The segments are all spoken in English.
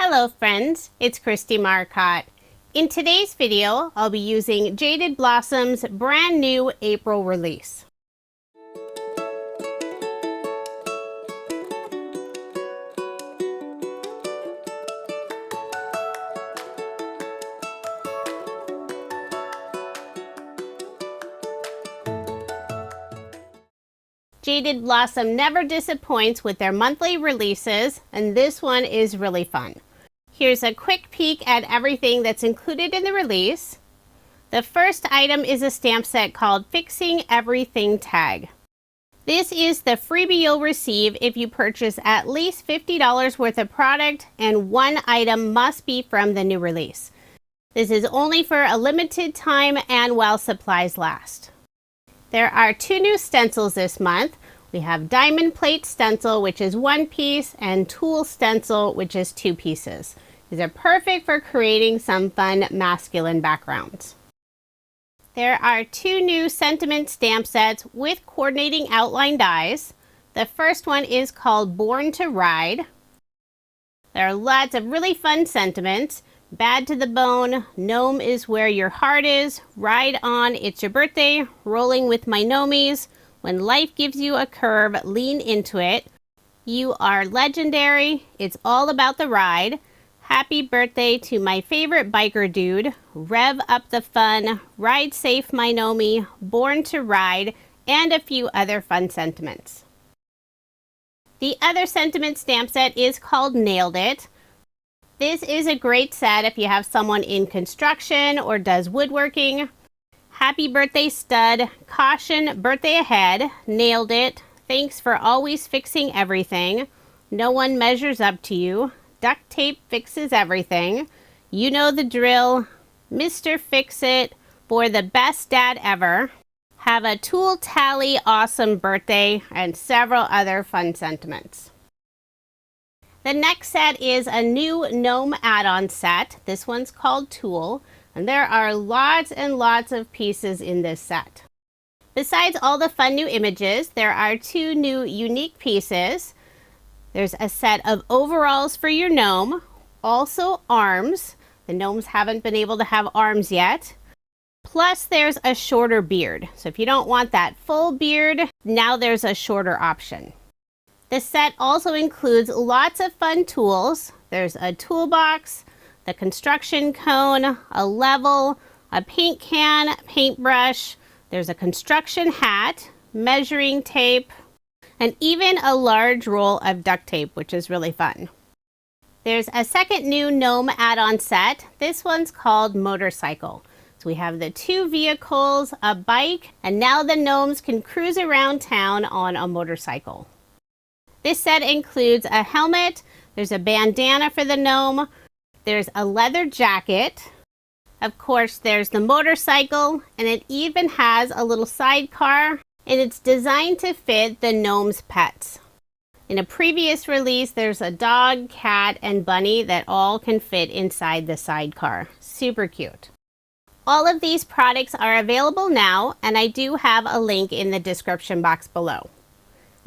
Hello friends, it's Kristie Marcotte. In today's video, I'll be using Jaded Blossom's brand new April release. Jaded Blossom never disappoints with their monthly releases, and this one is really fun. Here's a quick peek at everything that's included in the release. The first item is a stamp set called Fixing Everything Tag. This is the freebie you'll receive if you purchase at least $50 worth of product, and one item must be from the new release. This is only for a limited time and while supplies last. There are two new stencils this month. We have Diamond Plate Stencil, which is one piece, and Tool Stencil, which is two pieces. These are perfect for creating some fun masculine backgrounds. There are two new sentiment stamp sets with coordinating outline dies. The first one is called Born to Ride. There are lots of really fun sentiments. Bad to the bone, Gnome is where your heart is, ride on, it's your birthday, rolling with my Gnomes, when life gives you a curve, lean into it, you are legendary, it's all about the ride, happy birthday to my favorite biker dude, rev up the fun, ride safe my Gnome, born to ride, and a few other fun sentiments. The other sentiment stamp set is called Nailed It. This is a great set if you have someone in construction or does woodworking. Happy birthday stud, caution, birthday ahead, nailed it, thanks for always fixing everything, no one measures up to you, duct tape fixes everything, you know the drill, Mr. Fix It, for the best dad ever, have a tool tally awesome birthday, and several other fun sentiments. The next set is a new Gnome add-on set. This one's called Tool, and there are lots and lots of pieces in this set. Besides all the fun new images, there are two new unique pieces. There's a set of overalls for your Gnome, also arms. The Gnomes haven't been able to have arms yet. Plus there's a shorter beard. So if you don't want that full beard, now there's a shorter option. The set also includes lots of fun tools. There's a toolbox, the construction cone, a level, a paint can, paintbrush, there's a construction hat, measuring tape, and even a large roll of duct tape, which is really fun. There's a second new Gnome add-on set. This one's called Motorcycle. So we have the two vehicles, a bike, and now the Gnomes can cruise around town on a motorcycle. This set includes a helmet, there's a bandana for the Gnome, there's a leather jacket, of course there's the motorcycle, and it even has a little sidecar, and it's designed to fit the Gnome's pets. In a previous release, there's a dog, cat, and bunny that all can fit inside the sidecar. Super cute. All of these products are available now, and I do have a link in the description box below.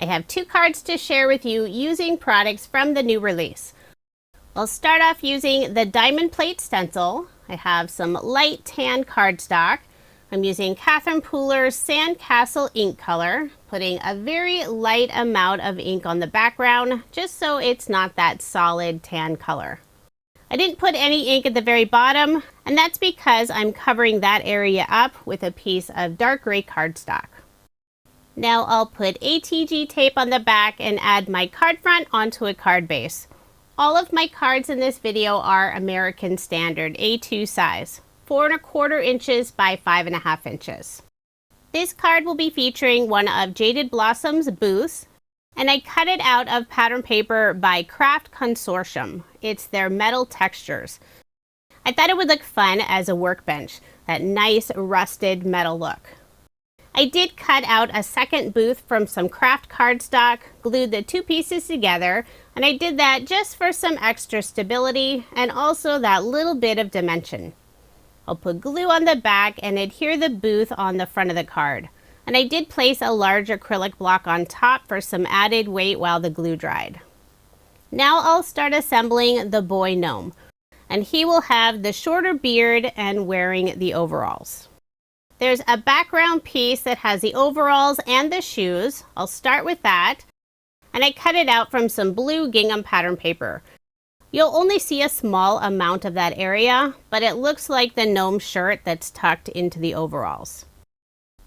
I have two cards to share with you using products from the new release. I'll start off using the Diamond Plate Stencil. I have some light tan cardstock. I'm using Catherine Pooler's Sandcastle ink color, putting a very light amount of ink on the background, just so it's not that solid tan color. I didn't put any ink at the very bottom, and that's because I'm covering that area up with a piece of dark gray cardstock. Now I'll put ATG tape on the back and add my card front onto a card base. All of my cards in this video are American Standard A2 size, 4 1/4 inches by 5 1/2 inches. This card will be featuring one of Jaded Blossom's booths, and I cut it out of pattern paper by Craft Consortium. It's their metal textures. I thought it would look fun as a workbench, that nice rusted metal look. I did cut out a second booth from some craft cardstock, glued the two pieces together, and I did that just for some extra stability and also that little bit of dimension. I'll put glue on the back and adhere the booth on the front of the card. And I did place a large acrylic block on top for some added weight while the glue dried. Now I'll start assembling the boy gnome, and he will have the shorter beard and wearing the overalls. There's a background piece that has the overalls and the shoes. I'll start with that, and I cut it out from some blue gingham pattern paper. You'll only see a small amount of that area, but it looks like the gnome shirt that's tucked into the overalls.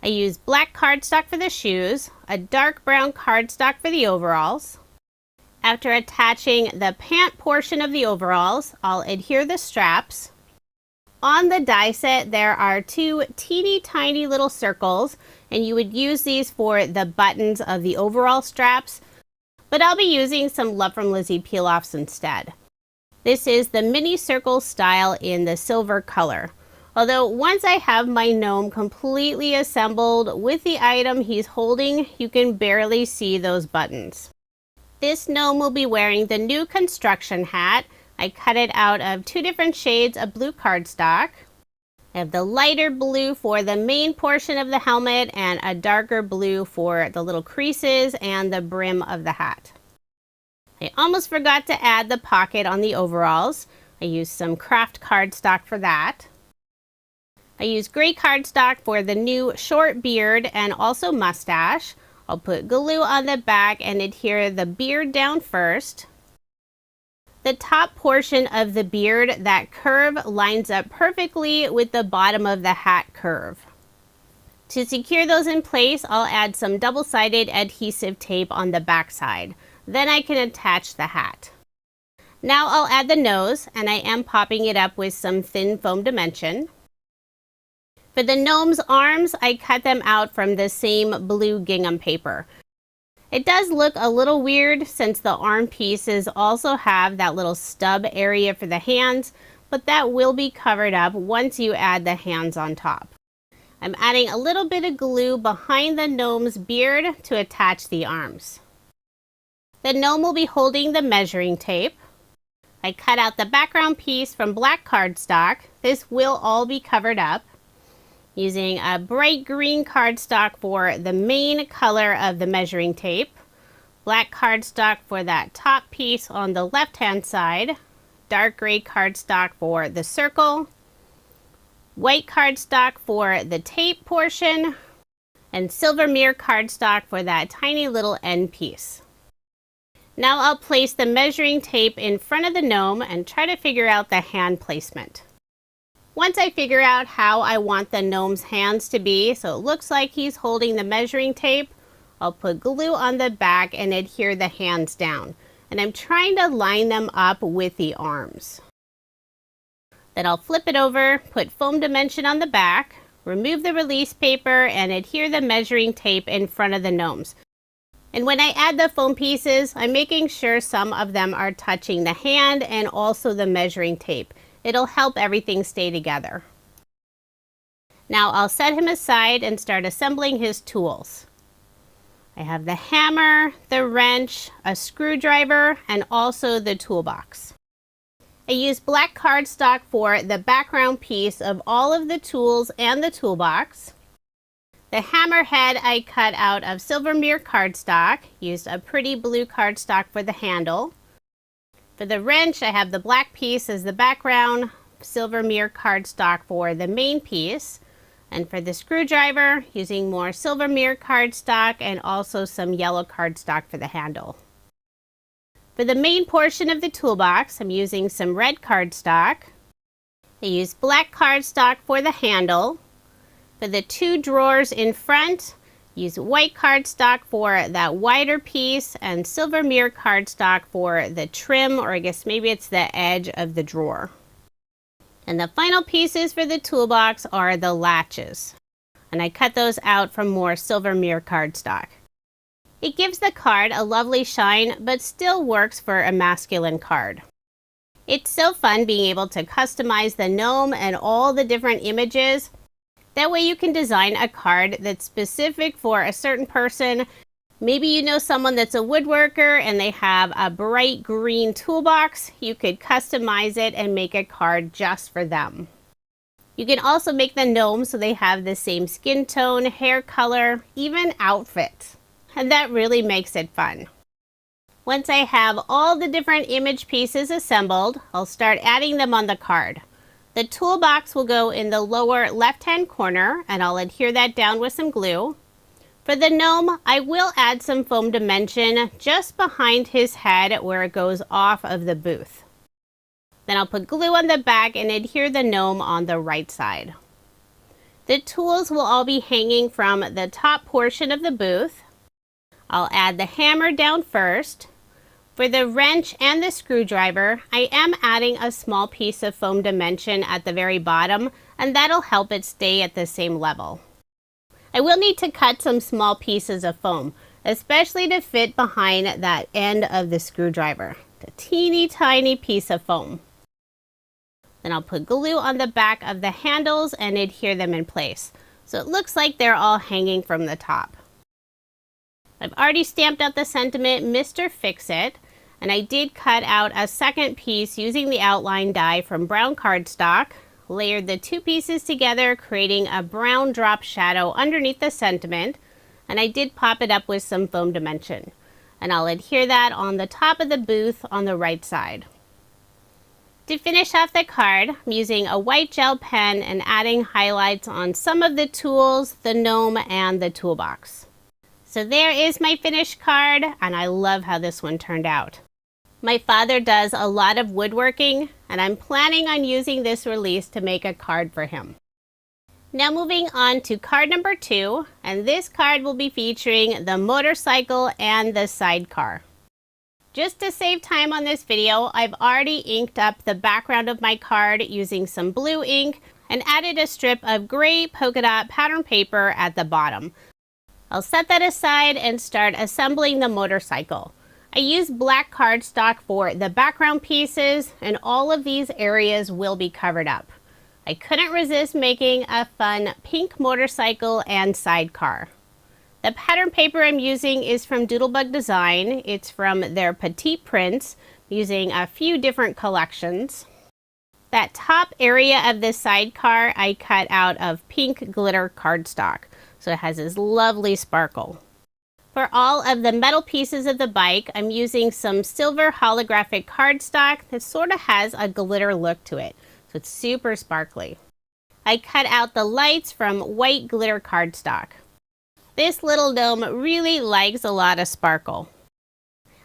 I used black cardstock for the shoes, a dark brown cardstock for the overalls. After attaching the pant portion of the overalls, I'll adhere the straps. On the die set, there are two teeny tiny little circles, and you would use these for the buttons of the overall straps, but I'll be using some Love from Lizzie peel-offs instead. This is the mini circle style in the silver color. Although once I have my gnome completely assembled with the item he's holding, you can barely see those buttons. This gnome will be wearing the new construction hat. I cut it out of two different shades of blue cardstock. I have the lighter blue for the main portion of the helmet and a darker blue for the little creases and the brim of the hat. I almost forgot to add the pocket on the overalls. I used some craft cardstock for that. I used gray cardstock for the new short beard and also mustache. I'll put glue on the back and adhere the beard down first. The top portion of the beard, that curve, lines up perfectly with the bottom of the hat curve. To secure those in place, I'll add some double-sided adhesive tape on the back side. Then I can attach the hat. Now I'll add the nose, and I am popping it up with some thin foam dimension. For the gnome's arms, I cut them out from the same blue gingham paper. It does look a little weird since the arm pieces also have that little stub area for the hands, but that will be covered up once you add the hands on top. I'm adding a little bit of glue behind the gnome's beard to attach the arms. The gnome will be holding the measuring tape. I cut out the background piece from black cardstock. This will all be covered up. Using a bright green cardstock for the main color of the measuring tape, black cardstock for that top piece on the left-hand side, dark gray cardstock for the circle, white cardstock for the tape portion, and silver mirror cardstock for that tiny little end piece. Now I'll place the measuring tape in front of the gnome and try to figure out the hand placement. Once I figure out how I want the gnome's hands to be, so it looks like he's holding the measuring tape, I'll put glue on the back and adhere the hands down. And I'm trying to line them up with the arms. Then I'll flip it over, put foam dimension on the back, remove the release paper, and adhere the measuring tape in front of the gnomes. And when I add the foam pieces, I'm making sure some of them are touching the hand and also the measuring tape. It'll help everything stay together. Now I'll set him aside and start assembling his tools. I have the hammer, the wrench, a screwdriver, and also the toolbox. I used black cardstock for the background piece of all of the tools and the toolbox. The hammer head I cut out of silver mirror cardstock, used a pretty blue cardstock for the handle. For the wrench, I have the black piece as the background, silver mirror cardstock for the main piece. And for the screwdriver, using more silver mirror cardstock and also some yellow cardstock for the handle. For the main portion of the toolbox, I'm using some red cardstock. I use black cardstock for the handle. For the two drawers in front, use white cardstock for that wider piece and silver mirror cardstock for the trim, or I guess maybe it's the edge of the drawer. And the final pieces for the toolbox are the latches. And I cut those out from more silver mirror cardstock. It gives the card a lovely shine, but still works for a masculine card. It's so fun being able to customize the gnome and all the different images. That way you can design a card that's specific for a certain person. Maybe you know someone that's a woodworker and they have a bright green toolbox. You could customize it and make a card just for them. You can also make the gnome so they have the same skin tone, hair color, even outfit. And that really makes it fun. Once I have all the different image pieces assembled, I'll start adding them on the card. The toolbox will go in the lower left-hand corner, and I'll adhere that down with some glue. For the gnome, I will add some foam dimension just behind his head where it goes off of the booth. Then I'll put glue on the back and adhere the gnome on the right side. The tools will all be hanging from the top portion of the booth. I'll add the hammer down first. For the wrench and the screwdriver, I am adding a small piece of foam dimension at the very bottom, and that'll help it stay at the same level. I will need to cut some small pieces of foam, especially to fit behind that end of the screwdriver. The teeny tiny piece of foam. Then I'll put glue on the back of the handles and adhere them in place, so it looks like they're all hanging from the top. I've already stamped out the sentiment, Mr. Fix-It, and I did cut out a second piece using the outline die from brown cardstock, layered the two pieces together, creating a brown drop shadow underneath the sentiment, and I did pop it up with some foam dimension. And I'll adhere that on the top of the booth on the right side. To finish off the card, I'm using a white gel pen and adding highlights on some of the tools, the gnome, and the toolbox. So there is my finished card, and I love how this one turned out. My father does a lot of woodworking, and I'm planning on using this release to make a card for him. Now moving on to card number 2, and this card will be featuring the motorcycle and the sidecar. Just to save time on this video, I've already inked up the background of my card using some blue ink and added a strip of gray polka dot pattern paper at the bottom. I'll set that aside and start assembling the motorcycle. I use black cardstock for the background pieces, and all of these areas will be covered up. I couldn't resist making a fun pink motorcycle and sidecar. The pattern paper I'm using is from Doodlebug Design. It's from their Petite Prints, using a few different collections. That top area of the sidecar I cut out of pink glitter cardstock, so it has this lovely sparkle. For all of the metal pieces of the bike, I'm using some silver holographic cardstock that sort of has a glitter look to it, so it's super sparkly. I cut out the lights from white glitter cardstock. This little gnome really likes a lot of sparkle.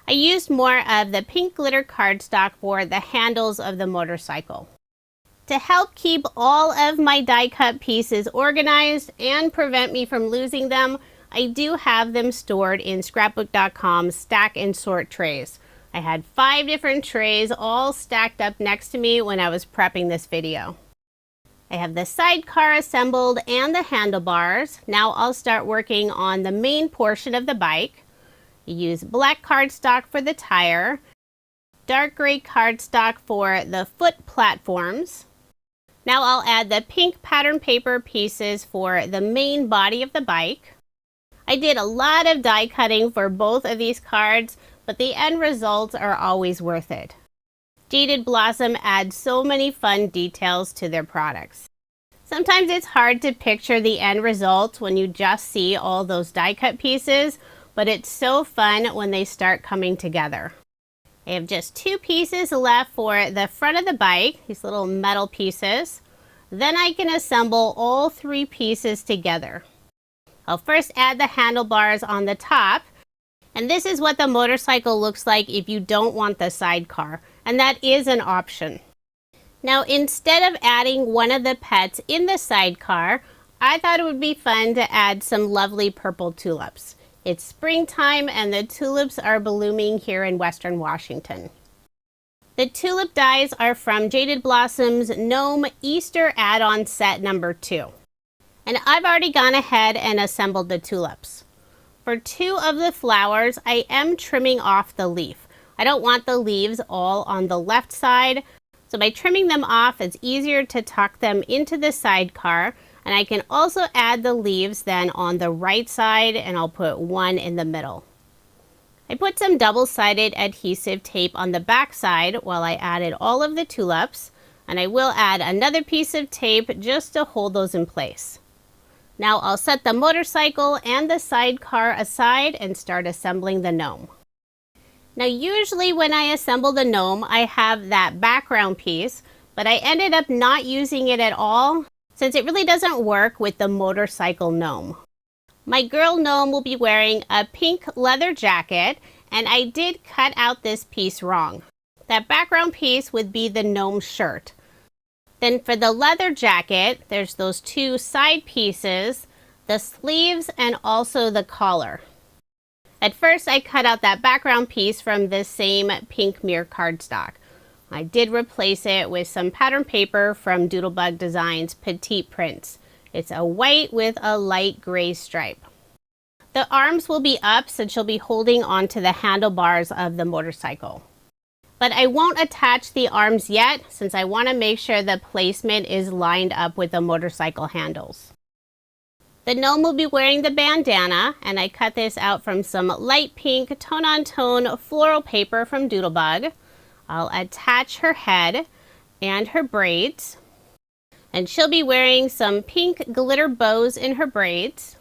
I used more of the pink glitter cardstock for the handles of the motorcycle. To help keep all of my die cut pieces organized and prevent me from losing them, I do have them stored in scrapbook.com stack and sort trays. I had 5 different trays all stacked up next to me when I was prepping this video. I have the sidecar assembled and the handlebars. Now I'll start working on the main portion of the bike. Use black cardstock for the tire, dark gray cardstock for the foot platforms. Now I'll add the pink pattern paper pieces for the main body of the bike. I did a lot of die cutting for both of these cards, but the end results are always worth it. Jaded Blossom adds so many fun details to their products. Sometimes it's hard to picture the end result when you just see all those die cut pieces, but it's so fun when they start coming together. I have just 2 pieces left for the front of the bike, these little metal pieces. Then I can assemble all 3 pieces together. I'll first add the handlebars on the top, and this is what the motorcycle looks like if you don't want the sidecar, and that is an option. Now, instead of adding one of the pets in the sidecar, I thought it would be fun to add some lovely purple tulips. It's springtime and the tulips are blooming here in Western Washington. The tulip dies are from Jaded Blossom's Gnome Easter add-on set number 2. And I've already gone ahead and assembled the tulips. For 2 of the flowers, I am trimming off the leaf. I don't want the leaves all on the left side, so by trimming them off, it's easier to tuck them into the sidecar, and I can also add the leaves then on the right side, and I'll put 1 in the middle. I put some double-sided adhesive tape on the back side while I added all of the tulips, and I will add another piece of tape just to hold those in place. Now I'll set the motorcycle and the sidecar aside and start assembling the gnome. Now usually when I assemble the gnome, I have that background piece, but I ended up not using it at all since it really doesn't work with the motorcycle gnome. My girl gnome will be wearing a pink leather jacket, and I did cut out this piece wrong. That background piece would be the gnome shirt. Then for the leather jacket, there's those two side pieces, the sleeves, and also the collar. At first, I cut out that background piece from the same pink mirror cardstock. I did replace it with some pattern paper from Doodlebug Designs Petite Prints. It's a white with a light gray stripe. The arms will be up since she'll be holding onto the handlebars of the motorcycle. But I won't attach the arms yet since I want to make sure the placement is lined up with the motorcycle handles. The gnome will be wearing the bandana, and I cut this out from some light pink tone-on-tone floral paper from Doodlebug. I'll attach her head and her braids, and she'll be wearing some pink glitter bows in her braids.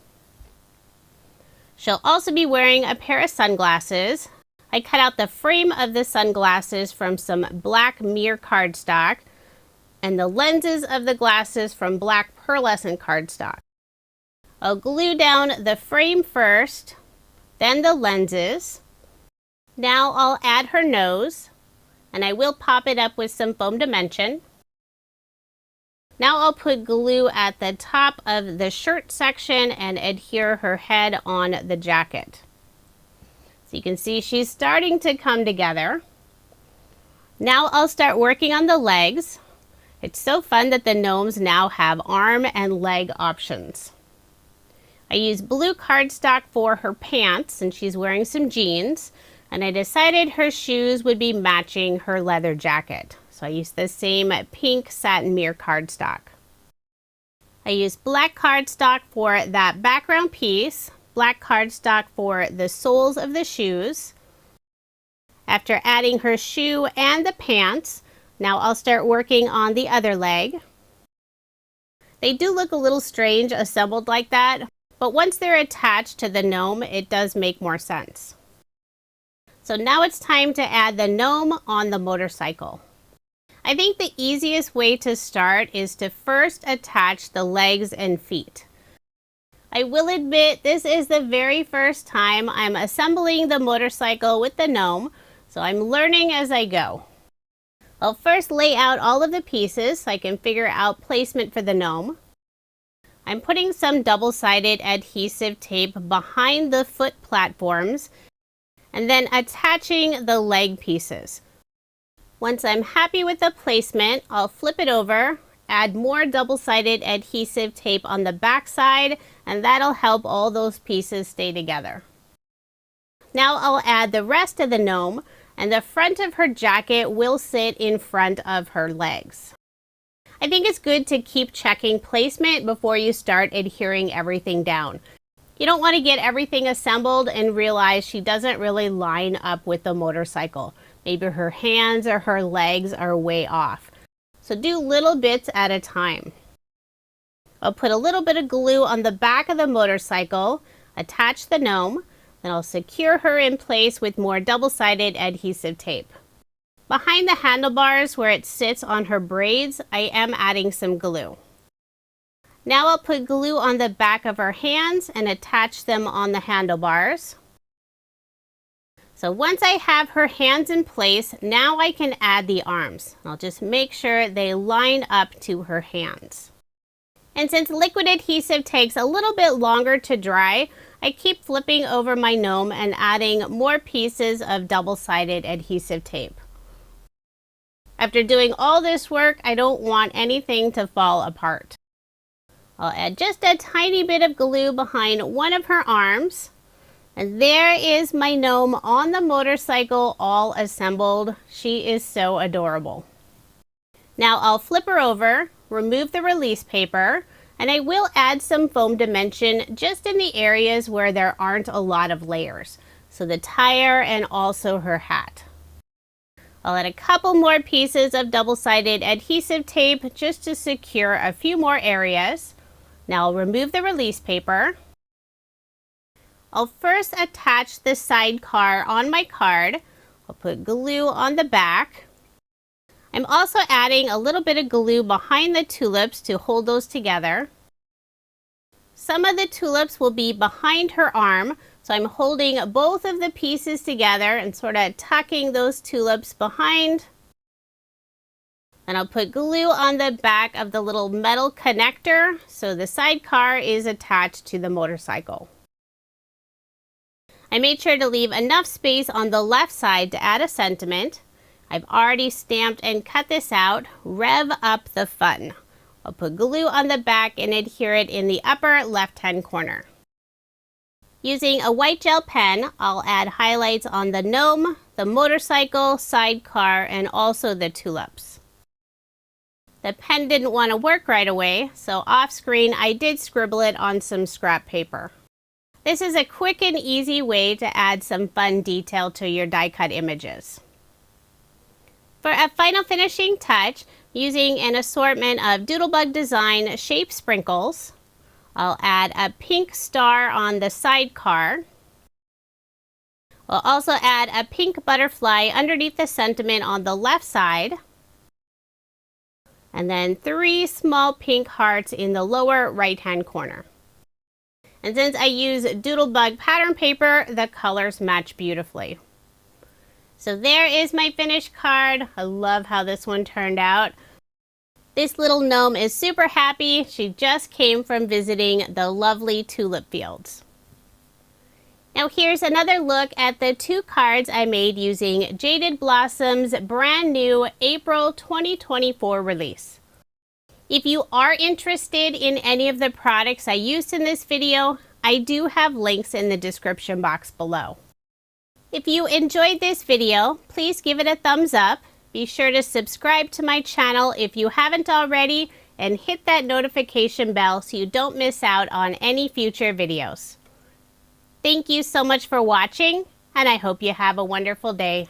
She'll also be wearing a pair of sunglasses. I cut out the frame of the sunglasses from some black mirror cardstock and the lenses of the glasses from black pearlescent cardstock. I'll glue down the frame first, then the lenses. Now I'll add her nose, and I will pop it up with some foam dimension. Now I'll put glue at the top of the shirt section and adhere her head on the jacket. So you can see she's starting to come together. Now I'll start working on the legs. It's so fun that the gnomes now have arm and leg options. I used blue cardstock for her pants, and she's wearing some jeans, and I decided her shoes would be matching her leather jacket. So I used the same pink satin mirror cardstock. I used black cardstock for that background piece, black cardstock for the soles of the shoes. After adding her shoe and the pants, now I'll start working on the other leg. They do look a little strange assembled like that, but once they're attached to the gnome, it does make more sense. So now it's time to add the gnome on the motorcycle. I think the easiest way to start is to first attach the legs and feet. I will admit this is the very first time I'm assembling the motorcycle with the gnome, so I'm learning as I go. I'll first lay out all of the pieces so I can figure out placement for the gnome. I'm putting some double-sided adhesive tape behind the foot platforms and then attaching the leg pieces. Once I'm happy with the placement, I'll flip it over, add more double-sided adhesive tape on the back side, and that'll help all those pieces stay together. Now I'll add the rest of the gnome, and the front of her jacket will sit in front of her legs. I think it's good to keep checking placement before you start adhering everything down. You don't want to get everything assembled and realize she doesn't really line up with the motorcycle. Maybe her hands or her legs are way off. So do little bits at a time. I'll put a little bit of glue on the back of the motorcycle, attach the gnome, then I'll secure her in place with more double-sided adhesive tape. Behind the handlebars where it sits on her braids, I am adding some glue. Now I'll put glue on the back of her hands and attach them on the handlebars. So once I have her hands in place, now I can add the arms. I'll just make sure they line up to her hands. And since liquid adhesive takes a little bit longer to dry, I keep flipping over my gnome and adding more pieces of double-sided adhesive tape. After doing all this work, I don't want anything to fall apart. I'll add just a tiny bit of glue behind one of her arms. And there is my gnome on the motorcycle all assembled. She is so adorable. Now I'll flip her over, remove the release paper, and I will add some foam dimension just in the areas where there aren't a lot of layers. So the tire and also her hat. I'll add a couple more pieces of double-sided adhesive tape just to secure a few more areas. Now I'll remove the release paper. I'll first attach the sidecar on my card. I'll put glue on the back. I'm also adding a little bit of glue behind the tulips to hold those together. Some of the tulips will be behind her arm, so I'm holding both of the pieces together and sort of tucking those tulips behind. And I'll put glue on the back of the little metal connector so the sidecar is attached to the motorcycle. I made sure to leave enough space on the left side to add a sentiment. I've already stamped and cut this out. Rev up the fun. I'll put glue on the back and adhere it in the upper left-hand corner. Using a white gel pen, I'll add highlights on the gnome, the motorcycle, sidecar, and also the tulips. The pen didn't want to work right away, so off screen I did scribble it on some scrap paper. This is a quick and easy way to add some fun detail to your die cut images. For a final finishing touch, using an assortment of Doodlebug Design shape sprinkles, I'll add a pink star on the sidecar. We'll also add a pink butterfly underneath the sentiment on the left side. And then 3 small pink hearts in the lower right-hand corner. And since I use Doodlebug pattern paper, the colors match beautifully. So there is my finished card. I love how this one turned out. This little gnome is super happy. She just came from visiting the lovely tulip fields. Now here's another look at the 2 cards I made using Jaded Blossom's brand new April 2024 release. If you are interested in any of the products I used in this video, I do have links in the description box below. If you enjoyed this video, please give it a thumbs up. Be sure to subscribe to my channel if you haven't already, and hit that notification bell so you don't miss out on any future videos. Thank you so much for watching, and I hope you have a wonderful day.